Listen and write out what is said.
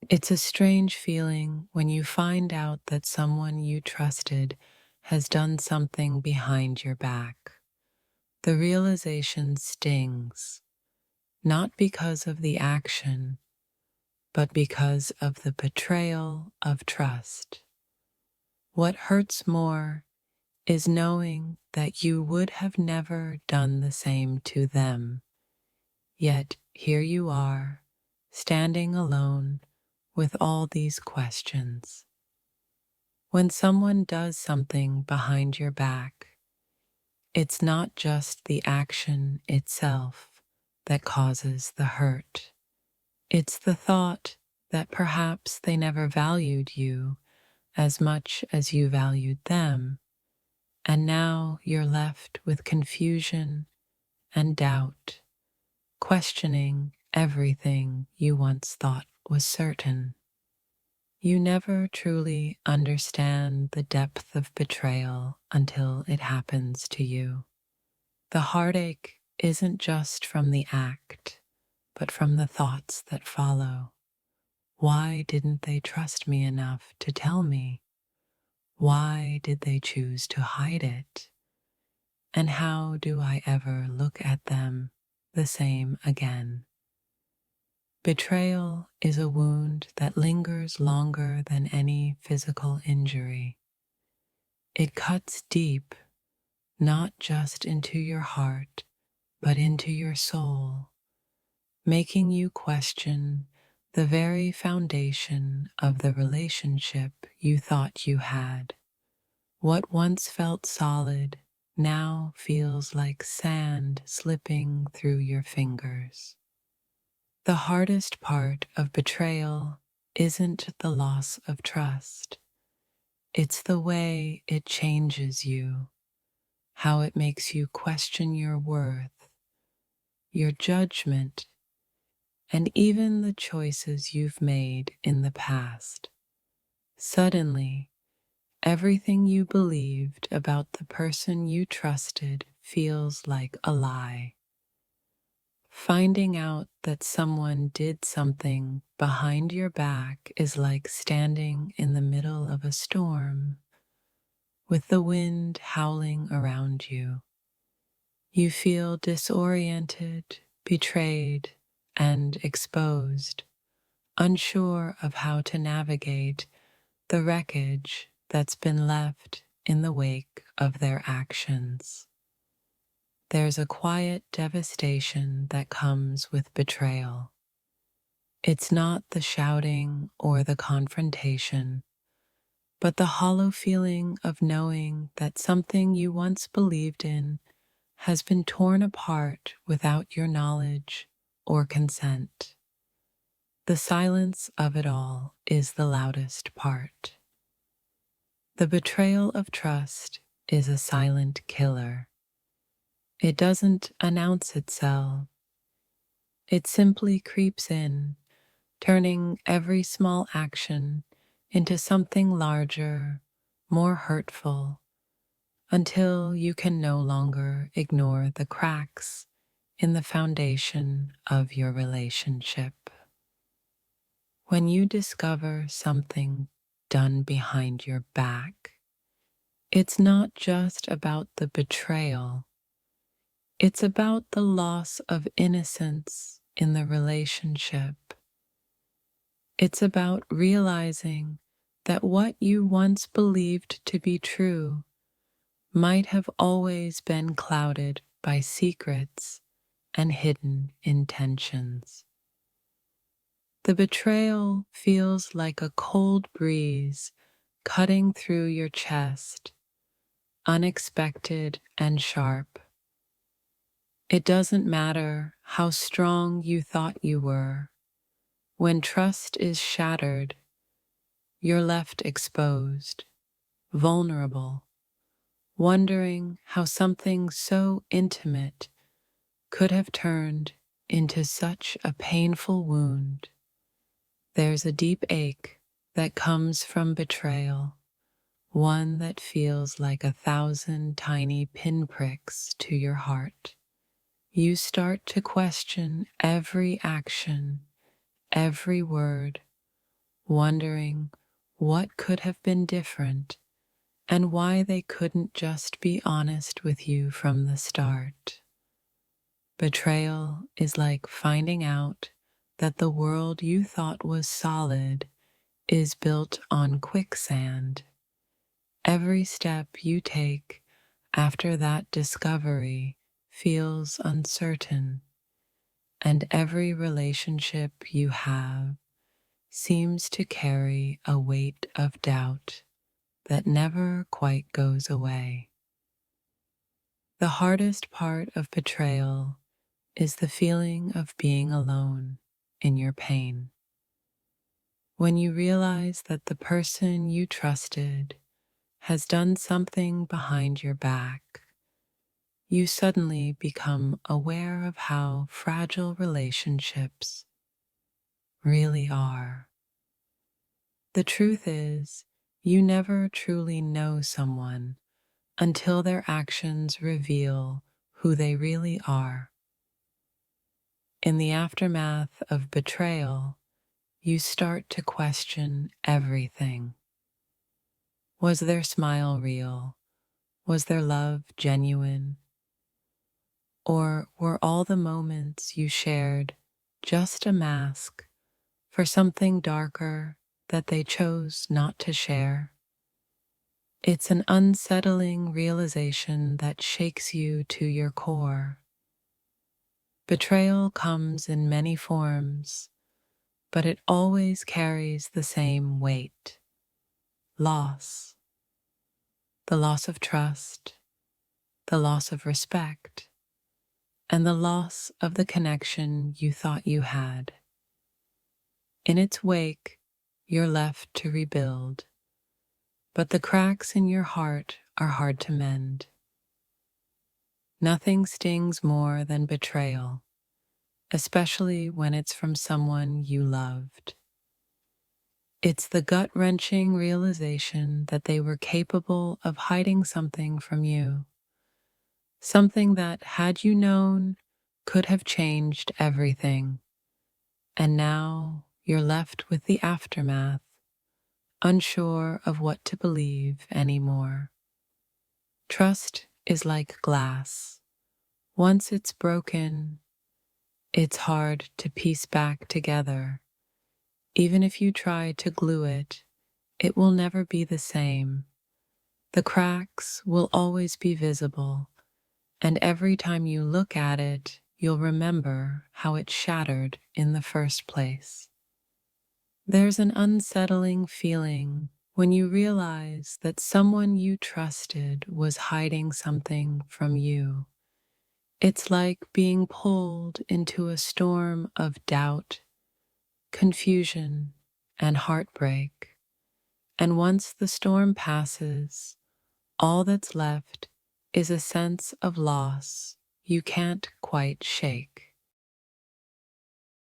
It's a strange feeling when you find out that someone you trusted has done something behind your back. The realization stings, not because of the action, but because of the betrayal of trust. What hurts more is knowing that you would have never done the same to them. Yet here you are, standing alone with all these questions. When someone does something behind your back, it's not just the action itself that causes the hurt. It's the thought that perhaps they never valued you as much as you valued them, and now you're left with confusion and doubt, questioning everything you once thought was certain. You never truly understand the depth of betrayal until it happens to you. The heartache isn't just from the act, but from the thoughts that follow. Why didn't they trust me enough to tell me? Why did they choose to hide it? And how do I ever look at them the same again? Betrayal is a wound that lingers longer than any physical injury. It cuts deep, not just into your heart, but into your soul, making you question the very foundation of the relationship you thought you had. What once felt solid now feels like sand slipping through your fingers. The hardest part of betrayal isn't the loss of trust. It's the way it changes you, how it makes you question your worth, your judgment, and even the choices you've made in the past. Suddenly, everything you believed about the person you trusted feels like a lie. Finding out that someone did something behind your back is like standing in the middle of a storm with the wind howling around you. You feel disoriented, betrayed, and exposed, unsure of how to navigate the wreckage that's been left in the wake of their actions. There's a quiet devastation that comes with betrayal. It's not the shouting or the confrontation, but the hollow feeling of knowing that something you once believed in has been torn apart without your knowledge or consent. The silence of it all is the loudest part. The betrayal of trust is a silent killer. It doesn't announce itself. It simply creeps in, turning every small action into something larger, more hurtful, until you can no longer ignore the cracks in the foundation of your relationship. When you discover something done behind your back, it's not just about the betrayal. It's about the loss of innocence in the relationship. It's about realizing that what you once believed to be true might have always been clouded by secrets and hidden intentions. The betrayal feels like a cold breeze cutting through your chest, unexpected and sharp. It doesn't matter how strong you thought you were. When trust is shattered, you're left exposed, vulnerable, wondering how something so intimate could have turned into such a painful wound. There's a deep ache that comes from betrayal, one that feels like 1,000 tiny pinpricks to your heart. You start to question every action, every word, wondering what could have been different and why they couldn't just be honest with you from the start. Betrayal is like finding out that the world you thought was solid is built on quicksand. Every step you take after that discovery feels uncertain, and every relationship you have seems to carry a weight of doubt that never quite goes away. The hardest part of betrayal is the feeling of being alone in your pain. When you realize that the person you trusted has done something behind your back, you suddenly become aware of how fragile relationships really are. The truth is, you never truly know someone until their actions reveal who they really are. In the aftermath of betrayal, you start to question everything. Was their smile real? Was their love genuine? Or were all the moments you shared just a mask for something darker that they chose not to share? It's an unsettling realization that shakes you to your core. Betrayal comes in many forms, but it always carries the same weight: loss. The loss of trust, the loss of respect, and the loss of the connection you thought you had. In its wake, you're left to rebuild, but the cracks in your heart are hard to mend. Nothing stings more than betrayal, especially when it's from someone you loved. It's the gut-wrenching realization that they were capable of hiding something from you, something that, had you known, could have changed everything. And now you're left with the aftermath, unsure of what to believe anymore. Trust is like glass. Once it's broken, it's hard to piece back together. Even if you try to glue it, it will never be the same. The cracks will always be visible, and every time you look at it, you'll remember how it shattered in the first place. There's an unsettling feeling when you realize that someone you trusted was hiding something from you. It's like being pulled into a storm of doubt, confusion, and heartbreak. And once the storm passes, all that's left is a sense of loss you can't quite shake.